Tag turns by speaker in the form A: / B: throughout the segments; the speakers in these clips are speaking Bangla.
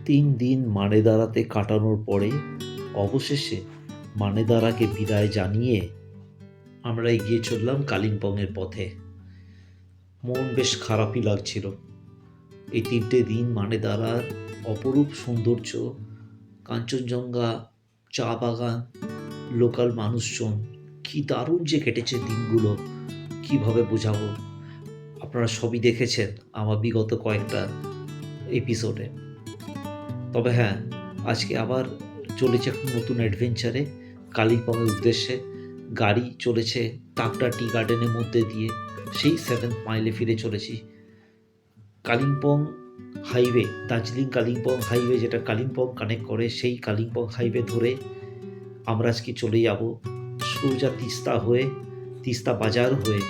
A: 3 দিন মানেদারাতে কাটানোর পরে অবশেষে মানেদারাকে বিদায় জানিয়ে আমরা এগিয়ে চললাম কালিম্পংয়ের পথে। মন বেশ খারাপই লাগছিল। এই 3টে দিন মানেদারার অপরূপ সৌন্দর্য, কাঞ্চনজঙ্ঘা, চা বাগান, লোকাল মানুষজন, কি দারুণ যে কেটেছে দিনগুলো, কিভাবে বোঝাবো। আপনারা সবই দেখেছেন আমার বিগত কয়েকটা এপিসোডে। তবে হ্যাঁ, আজকে আবার চলেছে একটা নতুন অ্যাডভেঞ্চারে কালিম্পংয়ের উদ্দেশ্যে। গাড়ি চলেছে টাকটা টি গার্ডেনের মধ্যে দিয়ে, সেই 7th মাইলে ফিরে চলেছি। কালিম্পং হাইওয়ে, দার্জিলিং কালিম্পং হাইওয়ে, যেটা কালিম্পং কানেক্ট করে, সেই কালিম্পং হাইওয়ে ধরে আমরা আজকে চলে যাব সোজা তিস্তা হয়ে, তিস্তা বাজার হয়ে,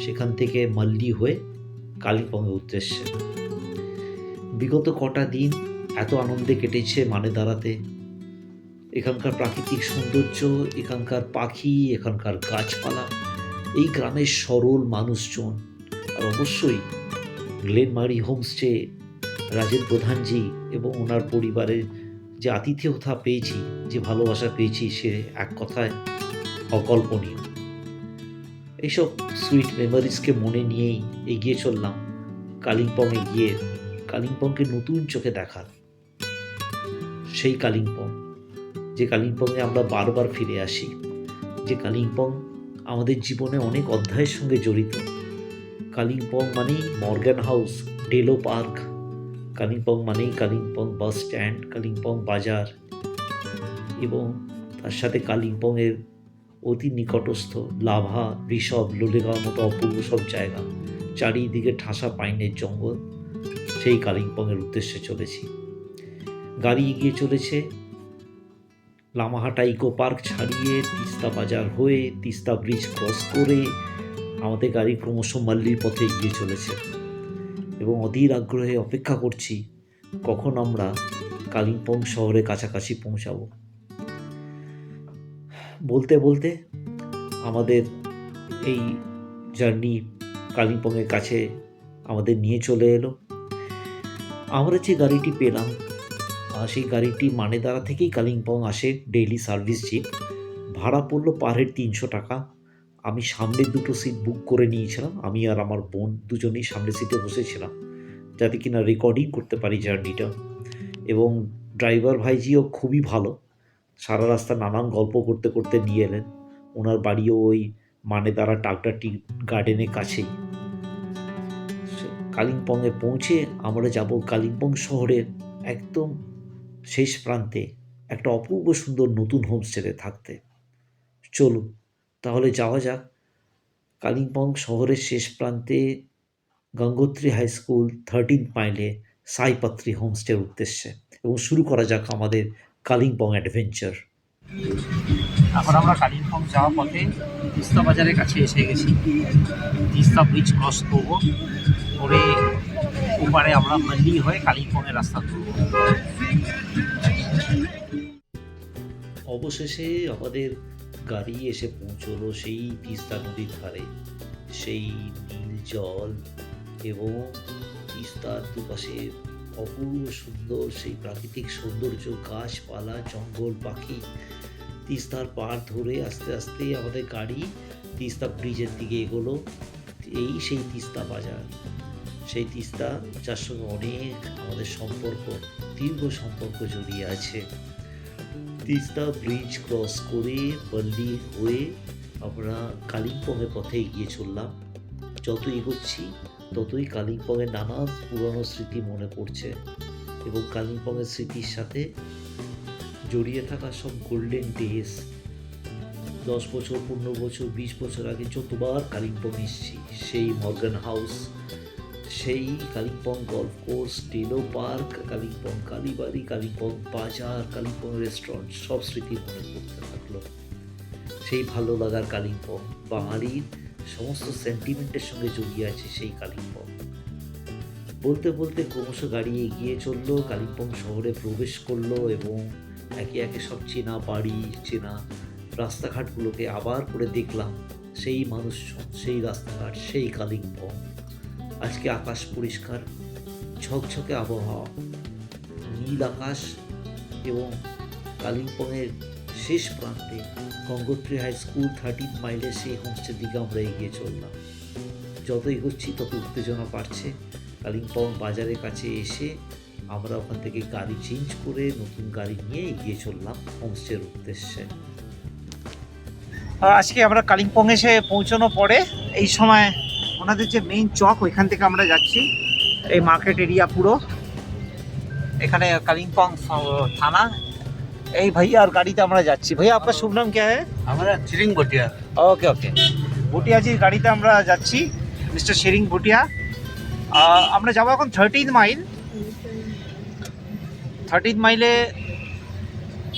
A: সেখান থেকে মাল্লি হয়ে কালিম্পংয়ের উদ্দেশ্যে। বিগত কটা দিন এত আনন্দে কেটেছে মানেদারাতে। এখানকার প্রাকৃতিক সৌন্দর্য, এখানকার পাখি, এখানকার গাছপালা, এই গ্রামের সরল মানুষজন, আর অবশ্যই গ্লেনমারি হোমস্টে রাজের প্রধানজি এবং ওনার পরিবারের যে আতিথেয়তা পেয়েছি, যে ভালোবাসা পেয়েছি, সে এক কথায় অকল্পনীয়। এইসব সুইট মেমোরিজকে মনে নিয়েই এগিয়ে চললাম কালিম্পংয়ে গিয়ে কালিম্পংকে নতুন চোখে দেখার। সেই কালিম্পং, যে কালিম্পংয়ে আমরা বারবার ফিরে আসি, যে কালিম্পং আমাদের জীবনে অনেক অধ্যায়ের সঙ্গে জড়িত। কালিম্পং মানেই Morgan house, Delo park, Kalimpong মানেই কালিম্পং বাস স্ট্যান্ড, কালিম্পং বাজার, এবং তার সাথে কালিম্পংয়ের অতি নিকটস্থ লাভা, ঋষভ, লোলেগাঁওর মতো অপূর্ব সব জায়গা, চারিদিকে ঠাসা পাইনের জঙ্গল। সেই কালিম্পংয়ের উদ্দেশ্যে চলেছি। গাড়ি এগিয়ে চলেছে লামাহাটা ইকো পার্ক ছাড়িয়ে, তিস্তা বাজার হয়ে, তিস্তা ব্রিজ ক্রস করে আমাদের গাড়ি ক্রমশ মাল্লির পথে এগিয়ে চলেছে, এবং অধীর আগ্রহে অপেক্ষা করছি কখন আমরা কালিম্পং শহরের কাছাকাছি পৌঁছাবো। বলতে বলতে আমাদের এই জার্নি কালিম্পংয়ের কাছে আমাদের নিয়ে চলে এলো। আমরা যে গাড়িটি পেলাম, সেই গাড়িটি মানেদারা থেকেই কালিম্পং আসে, ডেইলি সার্ভিস জিপ। ভাড়া পড়লো পার হেড 300 টাকা। আমি সামনের দুটো সিট বুক করে নিয়েছিলাম, আমি আর আমার বোন দুজনেই সামনের সিটে বসেছিলাম, যাতে কিনা রেকর্ডিং করতে পারি জার্নিটা। এবং ড্রাইভার ভাইজিও খুবই ভালো, সারা রাস্তা নানান গল্প করতে করতে নিয়ে এলেন। ওনার বাড়িও ওই মানেদারা টাকটা টি গার্ডেনের কাছেই। কালিম্পংয়ে পৌঁছে আমরা যাব কালিম্পং শহরের একদম শেষ প্রান্তে একটা অপূর্ব সুন্দর নতুন হোমস্টেতে থাকতে। চলুন তাহলে যাওয়া যাক কালিম্পং শহরের শেষ প্রান্তে গঙ্গোত্রী হাই স্কুল 13th মাইলে সাইপাত্রী হোমস্টের উদ্দেশ্যে, এবং শুরু করা যাক আমাদের কালিম্পং অ্যাডভেঞ্চার।
B: এখন আমরা কালিম্পং যাওয়ার পথে তিস্তা বাজারের কাছে এসে গেছি। তিস্তা ব্রিজ ক্রস করবো, করে ওপারে আমরা মাল্লি হয়ে কালিম্পংয়ের রাস্তা ধরবো।
A: অবশেষে আমাদের গাড়ি এসে পৌঁছলো সেই তিস্তা নদীর ধারে। সেই নীল জল এবং তিস্তার দুপাশে অপূর্ব সুন্দর সেই প্রাকৃতিক সৌন্দর্য, গাছপালা, জঙ্গল, পাখি। তিস্তার পাড় ধরে আস্তে আস্তে আমাদের গাড়ি তিস্তা ব্রিজের দিকে এগোলো। এই সেই তিস্তা বাজার, সেই তিস্তা যার সঙ্গে অনেক আমাদের সম্পর্ক, দীর্ঘ সম্পর্ক জড়িয়ে আছে। তিস্তা ব্রিজ ক্রস করে মাল্লি হয়ে আমরা কালিম্পংয়ের পথে এগিয়ে চললাম। যত এগোচ্ছি ততই কালিম্পংয়ের নানা পুরনো স্মৃতি মনে পড়ছে, এবং কালিম্পংয়ের স্মৃতির সাথে জড়িয়ে থাকা সব গোল্ডেন ডেজ। 10 বছর, 15 বছর, 20 বছর আগে যতবার কালিম্পং এসেছি, সেই মর্গান হাউস, সেই Kalimpong golf course, Deolo park, Kalimpong Kalibari, Kalimpong বাজার, কালিম্পং রেস্টুরেন্ট, সব স্মৃতি মনে পড়তে থাকলো। সেই ভালো লাগার কালিম্পং, বাঙালির সমস্ত সেন্টিমেন্টের সঙ্গে জড়িয়ে আছে সেই কালিম্পং। বলতে বলতে ক্রমশ গাড়ি এগিয়ে চললো, কালিম্পং শহরে প্রবেশ করলো, এবং একে একে সব চেনা বাড়ি, চেনা রাস্তাঘাটগুলোকে আবার করে দেখলাম। সেই মানুষজন, সেই রাস্তাঘাট, সেই কালিম্পং। আজকে আকাশ পরিষ্কার, ঝকঝকে আবহাওয়া, নীল আকাশ এবং কালিম্পংয়ের শেষ প্রান্তে গঙ্গোত্রী হাই স্কুল 13 মাইলের সেই হোমস্টের দিকে আমরা এগিয়ে চললাম। যত এগোচ্ছি তত উত্তেজনা বাড়ছে। কালিম্পং বাজারের কাছে এসে আমরা ওখান থেকে গাড়ি চেঞ্জ করে নতুন গাড়ি নিয়ে এগিয়ে চললাম হোমস্টের উদ্দেশ্যে।
B: আজকে আমরা কালিম্পং এসে পৌঁছানোর পরে এই সময় ওনাদের যে মেইন চক ওইখান থেকে আমরা যাচ্ছি। এই মার্কেট এরিয়া পুরো এখানে কালিম্পং থানা। এই भैया और गाड़ी আমরা যাচ্ছি। भैया आपका शुभ नाम क्या है?
C: हमारा चिरिंग बटिया।
B: ओके ओके, ভুটিয়া জির গাড়িতে আমরা যাচ্ছি, মিস্টার শেরিং ভুটিয়া। আমরা যাবো এখন 13 মাইল। 13 মাইলে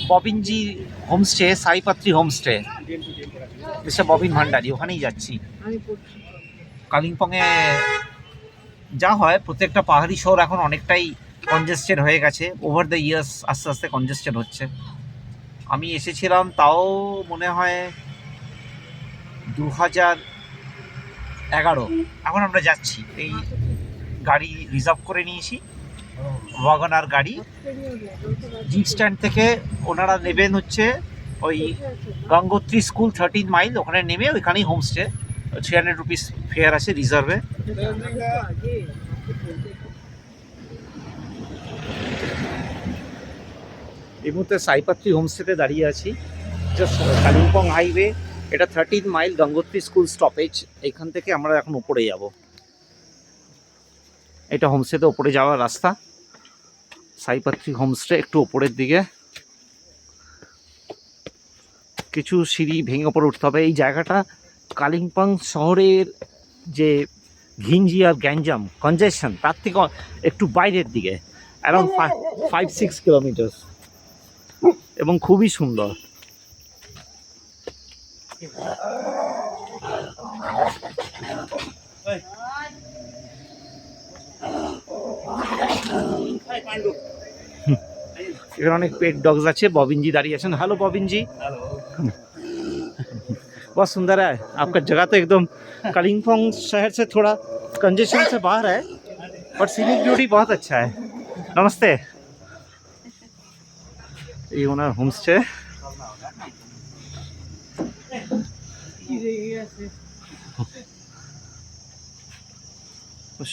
B: ববিনজি হোমস্টে, সাইপাত্রী হোমস্টে, মিস্টার ববিন ভান্ডারি, ওখানেই যাচ্ছি। কালিম্পংয়ে যা হয় প্রত্যেকটা পাহাড়ি শহর এখন অনেকটাই কনজেস্টেড হয়ে গেছে, ওভার দ্য ইয়ার্স আস্তে আস্তে কনজেস্টেড হচ্ছে। আমি এসেছিলাম তাও মনে হয় 2011। এখন আমরা যাচ্ছি, এই গাড়ি রিজার্ভ করে নিয়েছি, ওয়াগনার গাড়ি। জিপ স্ট্যান্ড থেকে ওনারা নেবেন হচ্ছে ওই গঙ্গোত্রী স্কুল 13 মাইল, ওখানে নেমে ওইখানেই হোমস্টে। 300 রুপিস ফেয়ার আছে রিজার্ভে। এই মুহূর্তে সাইপাত্রী হোমস্টেতে দাঁড়িয়ে আছি, জাস্ট কালিম্পং হাইওয়ে। এটা 13 মাইল গঙ্গোত্রী স্কুল স্টপেজ। এখান থেকে আমরা এখন উপরে যাব। এটা হোমস্টেতে উপরে যাওয়ার রাস্তা। সাইপাত্রী হোমস্টে একটু উপরের দিকে, কিছু সিঁড়ি ভেঙে উপরে উঠতে হবে। এই জায়গাটা কালিম্পং শহরের যে ঘিঞ্জি আর গ্যাঞ্জাম কনজেশন তার থেকে একটু বাইরের দিকে, অ্যারাউন্ড 5-6 কিলোমিটার, এবং খুবই সুন্দর। এখানে অনেক পেট डॉग्स আছে। बॉबिन जी दाঁড়িয়ে আছেন। हेलो बॉबिन जी। बहुत सुंदर है आपका जगह, तो एकदम कालिम्पोंग शहर से थोड़ा कंजेशन से बाहर है, पर सीनिक ब्यूटी बहुत अच्छा है। नमस्ते। ये ओनर होमस्टे।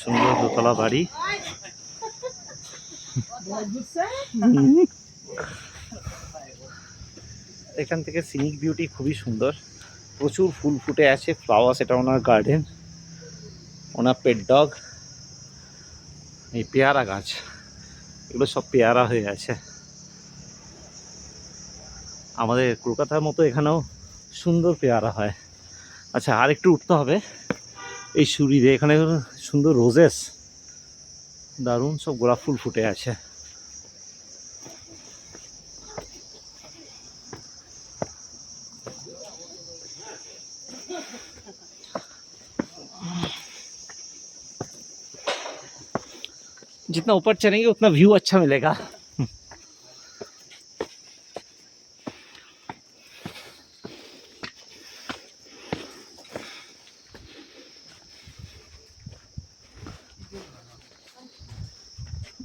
B: সুন্দর দোতলা বাড়ি। এখান থেকে সিনিক বিউটি খুবই সুন্দর, প্রচুর ফুল ফুটে আছে, ফ্লাওয়ার্স। এটা ওনার গার্ডেন, ওনার পেট ডগ। এই পেয়ারা গাছ, এগুলো সব পেয়ারা হয়ে আছে। আমাদের কলকাতার মতো এখানেও সুন্দর পেয়ারা হয়। আচ্ছা, আর একটু উঠতে হবে এই সিঁড়ি দিয়ে। এখানে সুন্দর রোজেস, দারুণ সব গোলাপ ফুল ফুটে আছে। जितना ऊपर चलेंगे उतना व्यू अच्छा मिलेगा।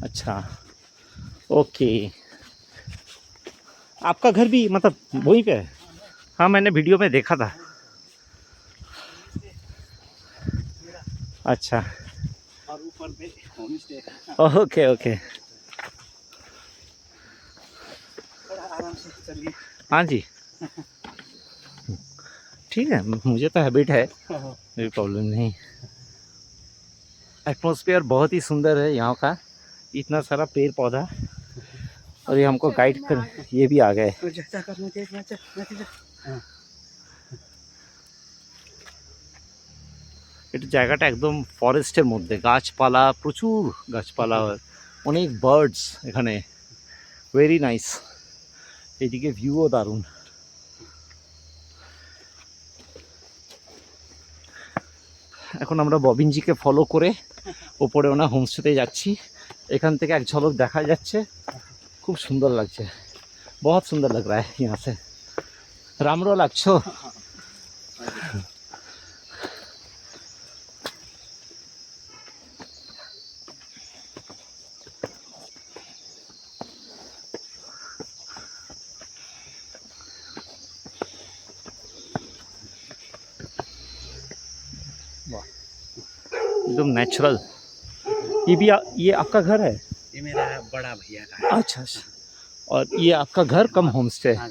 B: अच्छा, ओके। आपका घर भी मतलब वहीं पे है? हाँ, मैंने वीडियो में देखा था। अच्छा,
C: और ऊपर पे होमस्टे।
B: Okay okay.
C: थोड़ा आराम से चलिए।
B: हाँ जी, ठीक है, मुझे तो हैबिट है, कोई प्रॉब्लम नहीं। एटमॉस्फेयर बहुत ही सुंदर है यहाँ का, इतना सारा पेड़ पौधा। और ये हमको गाइड कर, ये भी आ गए। এটা জায়গাটা একদম ফরেস্টের মধ্যে, গাছপালা, প্রচুর গাছপালা, অনেক বার্ডস এখানে, ভেরি নাইস। এদিকে ভিউও দারুণ। এখন আমরা ববিনজিকে ফলো করে ওপরে ওনার হোমস্টেতে যাচ্ছি। এখান থেকে এক ঝলক দেখা যাচ্ছে, খুব সুন্দর লাগছে, বহুত সুন্দর লাগ রা হ্যায় यहाँ से। রামরো লাগছো?
D: एकदम नेचुरल। ये आपका घर है?
C: ये मेरा बड़ा भैया का है।
D: अच्छा अच्छा। और ये आपका घर कम होम स्टे?
C: हाँ।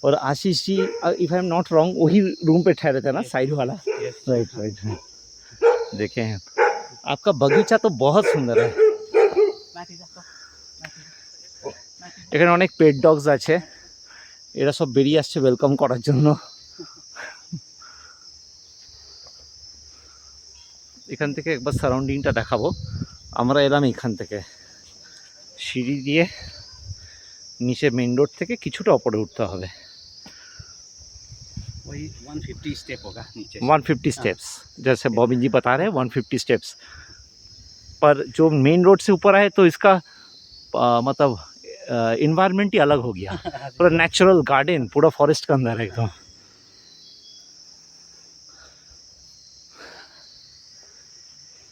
D: और Ashish ji, if I am not wrong, वही रूम पे ठहरे थे ना,
C: Yes.
D: साइड वाला?
C: Yes.
D: Right right. देखे हैं आपका बगीचा तो बहुत सुंदर है। এখানে অনেক পেট ডগস আছে, এরা সব বেরিয়ে আসছে ওয়েলকাম করার জন্য। এখান থেকে একবার সারাউন্ডিংটা দেখাবো। আমরা এলাম এখান থেকে সিঁড়ি দিয়ে নিচে মেন রোড থেকে কিছুটা ওপরে উঠতে হবে।
C: वही 150 स्टेप होगा नीचे।
D: 150 स्टेप्स, जैसे बॉबिन जी बता रहे हैं 150 स्टेप्स। पर जो मेन रोड से ऊपर आए तो इसका मतलब इन्वायरमेंट ही अलग हो गया। पूरा नेचुरल गार्डन, पूरा फॉरेस्ट के अंदर है एकदम।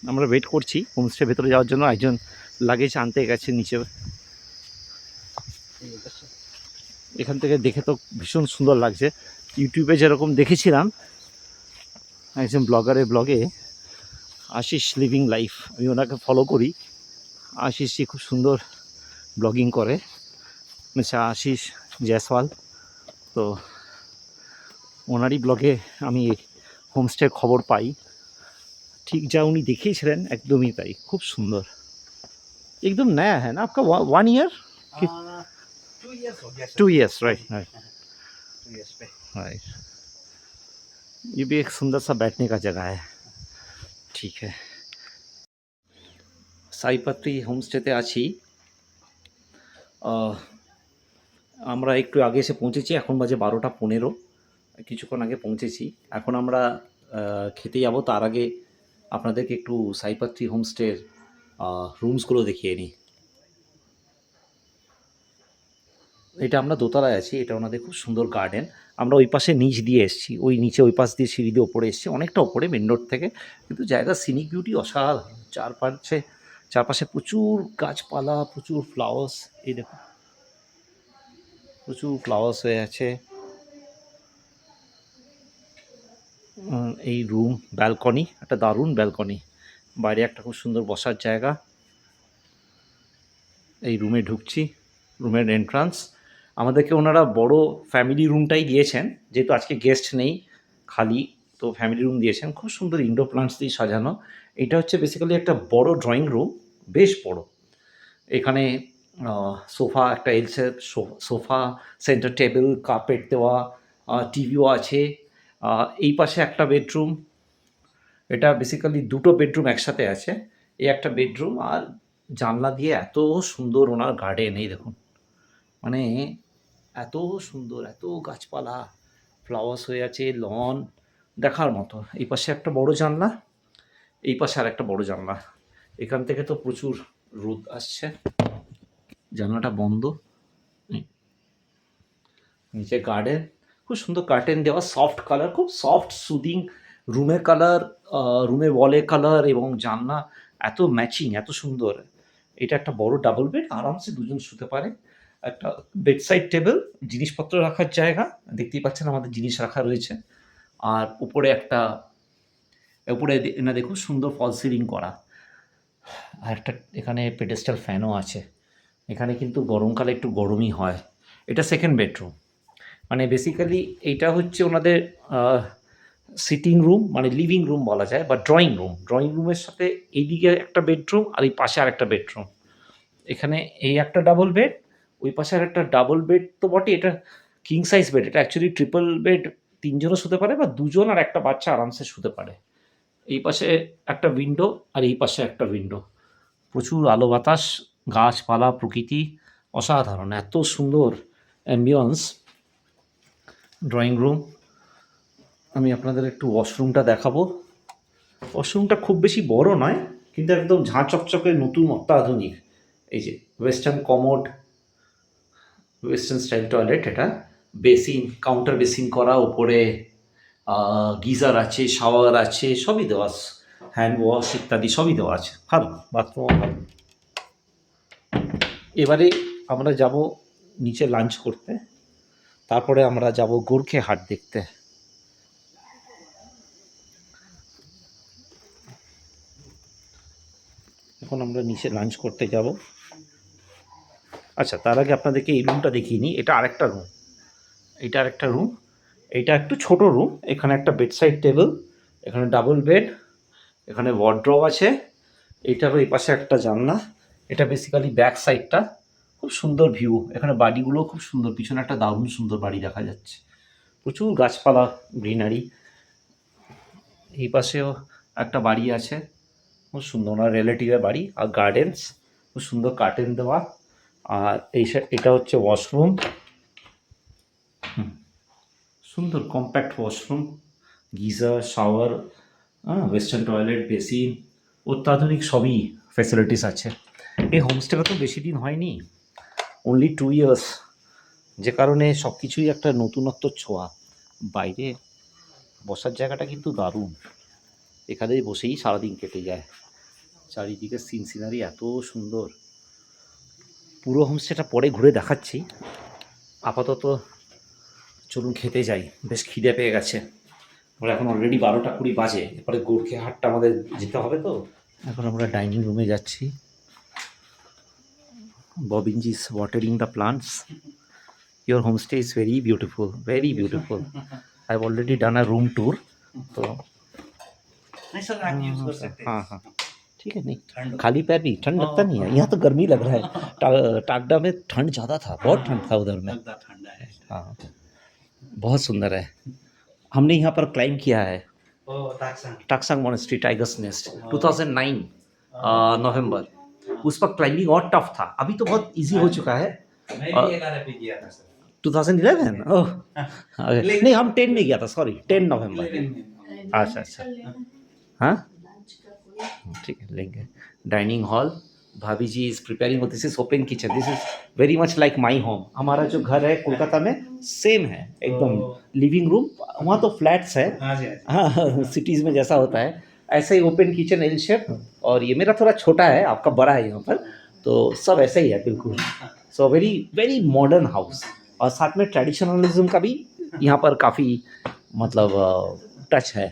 D: আমরা ওয়েট করছি হোমস্টে ভেতরে যাওয়ার জন্য। একজন লাগেজ আনতে গেছে নিচে। এখান থেকে দেখে তো ভীষণ সুন্দর লাগছে। ইউটিউবে যেরকম দেখেছিলাম একজন ব্লগারের ব্লগে, আশিস লিভিং লাইফ, আমি ওনাকে ফলো করি। আশিসজি খুব সুন্দর ব্লগিং করে, মিস্টার আশিস জয়সওয়াল। তো ওনারই ব্লগে আমি হোমস্টের খবর পাই। ঠিক যা উনি দেখিয়েছিলেন একদমই তাই, খুব সুন্দর। एकदम नया है ना आपका? 1 ईयर?
C: 2 years हो गया।
D: 2 ईयर्स, राइट राइट
C: 2 years पे।
D: राइट। ये भी एक सुंदर सा बैठने का जगह है। ठीक है, সাইপাত্রি হোমস্টেতে আছি। আমরা একটু আগে এসে পৌঁছেছি, এখন বাজে 12টা 15। কিছুক্ষণ আগে পৌঁছেছি। এখন আমরা খেতে যাব। তার আগে আপনাদেরকে একটু সাইপাত্রি হোমস্টের রুমসগুলো দেখিয়ে নিই। এটা আমরা দোতলায় আছি, এটা ওনাদের খুব সুন্দর গার্ডেন। আমরা ওই পাশে নিচ দিয়ে এসেছি, ওই নিচে ওই পাশ দিয়ে সিঁড়ি দিয়ে ওপরে এসেছি, অনেকটা ওপরে মেন রোড থেকে। কিন্তু জায়গা সিনিক বিউটি অসাধারণ। চারপাশে প্রচুর গাছপালা, প্রচুর ফ্লাওয়ার্স। এই দেখুন প্রচুর ফ্লাওয়ার্স হয়ে আছে। এই রুম, ব্যালকনি, একটা দারুণ ব্যালকনি। বাইরে একটা খুব সুন্দর বসার জায়গা। এই রুমে ঢুকছি, রুমের এন্ট্রান্স। আমাদেরকে ওনারা বড় ফ্যামিলি রুমটাই দিয়েছেন, যেহেতু আজকে গেস্ট নেই, খালি, তো ফ্যামিলি রুম দিয়েছেন। খুব সুন্দর ইনডোর প্লান্টস দিয়ে সাজানো। এটা হচ্ছে বেসিক্যালি একটা বড় ড্রয়িং রুম, বেশ বড়। এখানে সোফা, একটা এল shape sofa, centre table, carpet দেওয়া, টিভিও আছে। এই পাশে একটা বেডরুম। এটা বেসিক্যালি দুটো বেডরুম একসাথে আছে। এই একটা বেডরুম, আর জানলা দিয়ে এত সুন্দর ওনার গার্ডেন। এই দেখুন, মানে এত সুন্দর, এত গাছপালা, ফ্লাওয়ার্স হয়ে আছে, লন দেখার মতো। এই পাশে একটা বড় জানলা, এই পাশে আর একটা বড় জানলা। এখান থেকে তো প্রচুর রোদ আসছে। জানলাটা বন্ধ। নিচে গার্ডেন, খুব সুন্দর কার্টেন দেওয়া, সফট কালার, খুব সফট সুদিং রুমের কালার, রুমের ওয়ালের কালার এবং জানলা এত ম্যাচিং, এত সুন্দর। এটা একটা বড় ডাবল বেড, আরামসে দুজন শুতে পারে। একটা বেডসাইড টেবিল, জিনিসপত্র রাখার জায়গা, দেখতেই পাচ্ছেন আমাদের জিনিস রাখা রয়েছে। আর উপরে না দেখুন সুন্দর ফল সিলিং করা। আর একটা এখানে পেডেস্টাল ফ্যানও আছে। এখানে কিন্তু গরমকালে একটু গরমই হয়। এটা সেকেন্ড বেডরুম। মানে বেসিক্যালি এইটা হচ্ছে ওনাদের সিটিং রুম, মানে লিভিং রুম বলা যায়, বা ড্রয়িং রুম। ড্রয়িং রুমের সাথে এইদিকে একটা বেডরুম, আর এই পাশে আর একটা বেডরুম। এখানে এই একটা ডাবল বেড, ওই পাশে আর একটা ডাবল বেড তো বটে, এটা কিং সাইজ বেড। এটা অ্যাকচুয়ালি ট্রিপল বেড, 3 জনও শুতে পারে, বা 2 জন আর একটা বাচ্চা আরামসে শুতে পারে। এই পাশে একটা উইন্ডো, আর এই পাশে একটা উইন্ডো। প্রচুর আলো বাতাস, গাছপালা, প্রকৃতি অসাধারণ, এত সুন্দর অ্যাম্বিয়েন্স। Drawing room. আমি আপনাদের একটু ওয়াশরুমটা দেখাবো। ওয়াশরুমটা খুব বেশি বড় নয়, কিন্তু একদম ঝাঁ চকচকে নতুন, অত্যাধুনিক। এই যে western commode, western style toilet. এটা বেসিন, কাউন্টার বেসিন করা, উপরে গিজার আছে, শাওয়ার আছে, সবই দেওয়া আছে, হ্যান্ড ওয়াশ ইত্যাদি সবই দেওয়া আছে। ভালো বাথরুম ভালো। এবারে আমরা যাব নিচে লাঞ্চ করতে, তারপরে আমরা যাব গোর্খে হাট দেখতে। এখন আমরা নিচে লাঞ্চ করতে যাব। আচ্ছা, তার আগে আপনাদেরকে এই রুমটা দেখিয়ে নিই। এটা আরেকটা রুম, এটা আরেকটা রুম। এটা একটু ছোট রুম। এখানে একটা বেডসাইড টেবিল, এখানে ডাবল বেড, এখানে ওয়ার্ড্রব আছে। এইটারও এই পাশে একটা জানলা। এটা বেসিক্যালি ব্যাক সাইডটা। খুব সুন্দর ভিউ, এখানে বাড়িগুলো খুব সুন্দর, পিছনে একটা দারুণ সুন্দর বাড়ি দেখা যাচ্ছে, প্রচুর গাছপালা, গ্রিনারি। এই পাশেও একটা বাড়ি আছে, খুব সুন্দর, ওনার রিলেটিভের বাড়ি। আর গার্ডেন্স, খুব সুন্দর কার্টেন দেওয়া। আর এটা হচ্ছে ওয়াশরুম, সুন্দর compact washroom, geyser, shower, western toilet, basin, অত্যাধুনিক সবই ফ্যাসিলিটিস আছে। এই হোমস্টেটা তো বেশি দিন হয়নি, অনলি 2 ইয়ার্স, যে কারণে সব কিছুই একটা নতুনত্ব ছোঁয়া। বাইরে বসার জায়গাটা কিন্তু দারুণ, এখানে বসেই সারাদিন কেটে যায়। চারিদিকে সিনারি এত সুন্দর। পুরো হোমস্টেটা পরে ঘুরে দেখাচ্ছি, আপাতত চলুন খেতে যাই, বেশ খিদে পেয়ে গেছে। আমরা এখন অলরেডি 12:20 বাজে, এরপরে গোর্খে হাটটা আমাদের যেতে হবে তো। এখন আমরা ডাইনিং রুমে যাচ্ছি। Bobinji is watering the plants. Your homestay is very beautiful, very beautiful. I've already done a room tour. तो
C: नहीं सर, आप यूज कर सकते हैं।
D: हाँ हाँ ठीक है। नहीं
C: ठंड
D: खाली पैर भी ठंड लगता नहीं है, यहाँ तो गर्मी लग रहा है। टागडा में ठंड ज़्यादा था, बहुत ठंड था उधर में।
C: लगता ठंडा है।
D: हाँ बहुत सुंदर है। हमने यहाँ पर क्लाइम किया है
C: ओ ताकसंग।
D: टाकसांग मोनेस्ट्री, टाइगर्स नेस्ट, 2009 नवंबर। उस पर क्लाइंबिंग और टफ था, अभी तो बहुत इजी हो चुका है।
C: मैं भी एक आधा पी गया था सर।
D: 2011 ओह नहीं, हम 10 में गया था, सॉरी 10 नवंबर।
C: 11 में।
D: अच्छा अच्छा, हाँ ठीक है, लेंगे। डाइनिंग हॉल, भाभी जी is preparing, this is open kitchen, this is very much like my home. हमारा जो घर है कोलकाता में सेम है एकदम, लिविंग रूम, वहाँ तो फ्लैट्स है,
C: हाँ जी, हाँ जी।
D: हाँ सिटीज़ में जैसा होता है ऐसे ही ओपन किचन, एल शेप। और ये मेरा थोड़ा छोटा है, आपका बड़ा है यहाँ पर, तो सब ऐसा ही है बिल्कुल। So very very modern house, और साथ में ट्रेडिशनलिज्म का भी यहाँ पर काफ़ी मतलब टच है।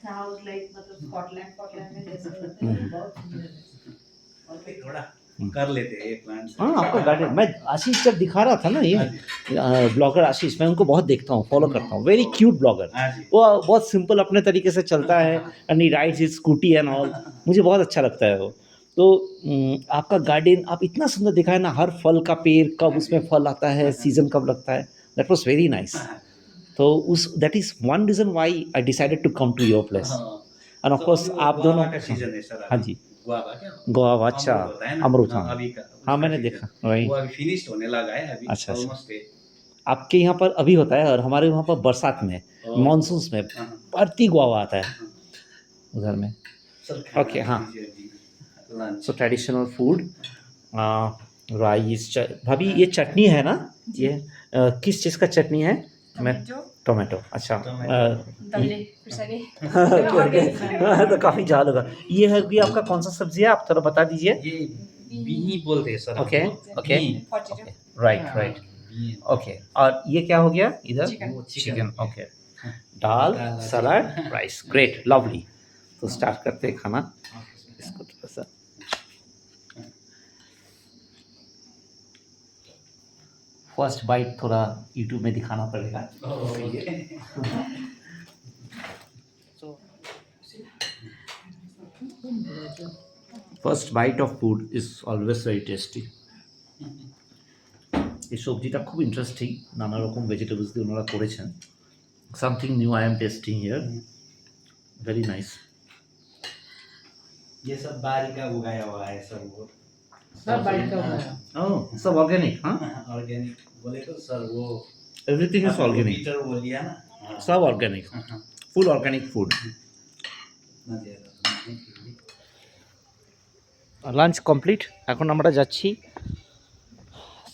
E: हाउस लाइक मतलब स्कॉटलैंड में जैसे होते हैं, बहुत सुंदर है।
C: और भी थोड़ा कर लेते हैं ये प्लांट।
D: हाँ आपका गार्डन, मैं आशीष जब दिखा रहा था ना, ये ब्लॉगर आशीष, मैं उनको बहुत देखता हूँ, फॉलो करता हूँ, वेरी क्यूट ब्लॉगर।
C: हाँ जी।
D: वो बहुत सिंपल अपने तरीके से चलता है, and he rides his scooty and all, मुझे बहुत अच्छा लगता है वो। तो आपका गार्डन आप इतना सुंदर दिखाए ना, हर फल का पेड़ कब उसमें फल आता है, सीजन कब लगता है, दैट वाज वेरी नाइस। तो that is one reason why I decided to come to your place. And of course आप दोनों,
C: का सीजन है सर।
D: हाँ जी,
C: गुआवा क्या?
D: गोवा, अच्छा
C: अमरूद होता है ना?
D: अमरूद, हाँ
C: अभी का।
D: हाँ मैंने
C: उसका
D: देखा
C: season।
D: वही।
C: वो अभी फिनिश्ड होने लगा है अभी।
D: अच्छा, अच्छा।
C: ऑलमोस्ट है।
D: आपके यहाँ पर अभी होता है, और हमारे वहाँ पर बरसात में, मानसून में
C: हाँ।
D: भरती गुआवा आता है उधर में।
C: सर
D: Okay, हाँ।
C: लंच।
D: सो ट्रेडिशनल फूड, राइस, भाभी ये चटनी है ना, ये किस चीज़ का चटनी है? मैं टोमेटो, अच्छा
E: दल्ले फिर सरे
D: तो काफ़ी झाल होगा। ये है कि आपका कौन सा सब्जी है, आप थोड़ा बता दीजिए।
C: ये बीही बोलते हैं sir.
D: Okay okay right right okay. और ये क्या हो गया इधर? Chicken, okay. दाल, सलाद, राइस, ग्रेट, लवली। तो स्टार्ट करते हैं खाना। इसको थोड़ा सा फर्स्ट बाइट थोड़ा यूट्यूब में दिखाना पड़ेगा। First bite of food is always very tasty. এই সবজিটা খুব ইন্টারেস্টিং, নানা রকম ভেজিটেবলস দিয়ে ওনারা করেছেন। Something new I am testing here, very nice.
C: ये सब बारी का उगाया हुआ है सर। वो
E: सब बाड़ी का हुआ है।
D: ओह सब ऑर्गेनिक, हाँ
C: ऑर्गेनिक बोले तो सर वो
D: एवरीथिंग इज ऑर्गेनिक,
C: मीटर वो लिया ना। हाँ।
D: सब ऑर्गेनिक, ফুল অর্গানিক ফুড।
C: ना ज्यादा नहीं, फिर भी।
D: Lunch complete. এখন আমরা যাচ্ছি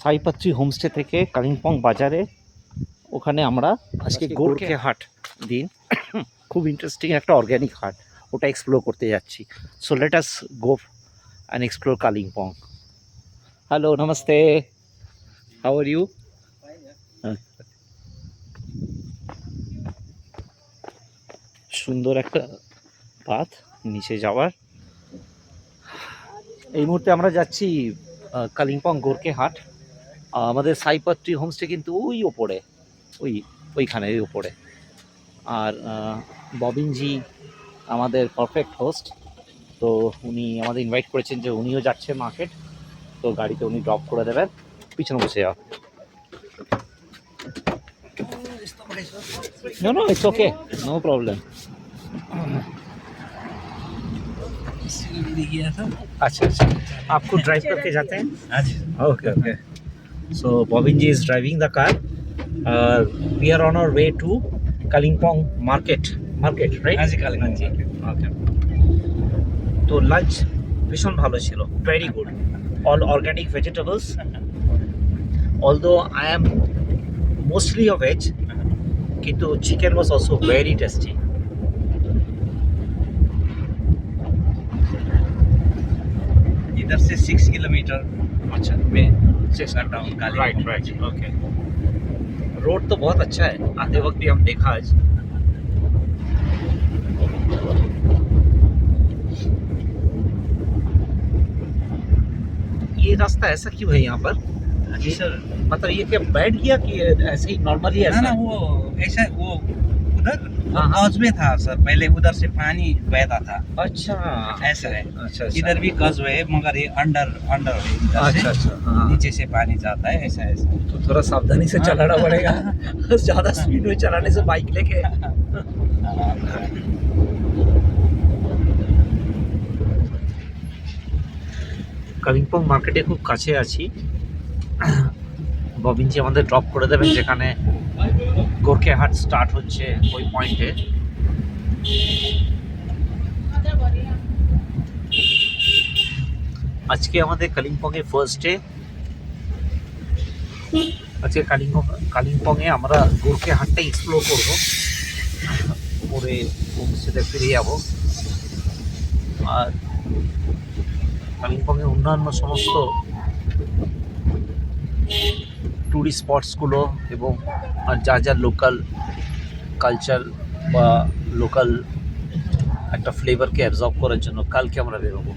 D: সাইপাত্রি হোমস্টে থেকে কালিম্পং বাজারে, ওখানে আমরা আজকে গোর্খে হাট দিন, খুব ইন্টারেস্টিং একটা অর্গ্যানিক হাট, ওটা এক্সপ্লোর করতে যাচ্ছি। So let us go and explore Kalimpong. Hello, namaste, how are you? সুন্দর একটা পাথ, নিচে যাওয়ার। এই মুহূর্তে আমরা যাচ্ছি কালিম্পং গোর্কে হাট। আমাদের সাইপাত্রি হোমস্টে কিন্তু ওই ওপরে, ওইখানে ওই ওপরে। আর ববিনজি আমাদের পারফেক্ট হোস্ট, তো উনি আমাদের ইনভাইট করেছেন যে উনিও যাচ্ছে মার্কেট, তো গাড়িতে উনি ড্রপ করে দেবেন, পিছনে বসে যাও। No no it's okay, no problem. अच्छा अच्छा, आपको ड्राइव करके जाते हैं?
C: हाँ जी
D: okay okay, so Bobin ji is driving the car. We are on our way to Kalimpong market right?
C: हाँ जी कालिम्पोंग
D: জি ওকে। তো লাঞ্চ ভীষণ ভালো ছিল, very good, all organic vegetables, although I am mostly a veg, কিন্তু chicken was also very tasty.
C: इधर से 6 किलोमीटर
D: अच्छा
C: में town Kalimpong
D: right okay. Road तो बहुत अच्छा है, आते वक्त भी हम देखा आज। ये रास्ता ऐसा क्यों है यहाँ पर?
C: हाँ जी सर।
D: मतलब ये क्या बैठ गया कि ऐसे ही नॉर्मली
C: ना
D: ऐसा?
C: ना वो ऐसा वो उधर
D: हाँ, हाँ।
C: कस्बे था सर, पहले उधर से पानी बहता था,
D: अच्छा
C: ऐसा है।
D: अच्छा
C: इधर भी कस्बे है मगर ये अंडर अंडर है, इधर से
D: अच्छा हाँ।
C: नीचे से पानी जाता है, ऐसा ऐसा।
D: तो थोड़ा सावधानी से चलाना पड़ेगा, ज्यादा स्पीड में चलाने से बाइक लेके। কালিম্পং মার্কেটে খুব কাছে আছি। ববিনজি আমাদের ড্রপ করে দেবেন যেখানে গোর্কে হাট স্টার্ট হচ্ছে, ওই পয়েন্টে। আজকে আমাদের কালিম্পংয়ে ফার্স্ট ডে। আজকে কালিম্পংয়ে আমরা গোর্কে হাটটা এক্সপ্লোর করবো, পরে হোমস্টেতে ফিরে যাবো। আর কালিম্পংয়ে অন্যান্য সমস্ত ট্যুরিস্ট স্পটসগুলো এবং আর যা যা লোকাল কালচার বা লোকাল একটা ফ্লেভারকে অ্যাবজর্ব করার জন্য কালকে আমরা বেরোবো।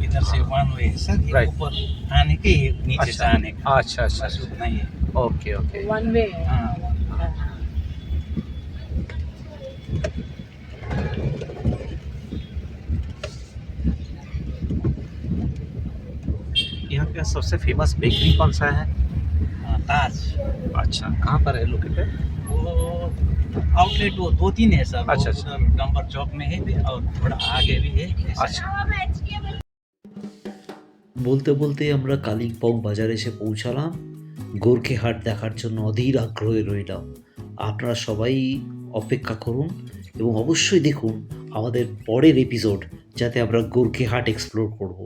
C: इधर से वन वे है सर, ये
D: Right.
C: ऊपर आने के ये नीचे से आने का,
D: अच्छा अच्छा
C: बस उतना ही है।
D: Okay okay.
E: One way.
C: हाँ
D: यहाँ का सबसे फेमस बेकरी कौन सा है?
C: ताज।
D: अच्छा, कहाँ पर है लोकेटेड?
C: वो आउटलेट वो 2-3 है सर।
D: अच्छा,
C: वो
D: अच्छा।
C: उधर डंबर चौक में है भी और थोड़ा आगे भी है, ऐसा है।
D: अच्छा,
A: বলতে বলতে আমরা কালিম্পং বাজারে এসে পৌঁছালাম। গোর্খে হাট দেখার জন্য অধীর আগ্রহে রইলাম। আপনারা সবাই অপেক্ষা করুন এবং অবশ্যই দেখুন আমাদের পরের এপিসোড, যাতে আমরা গোর্খে হাট এক্সপ্লোর করব।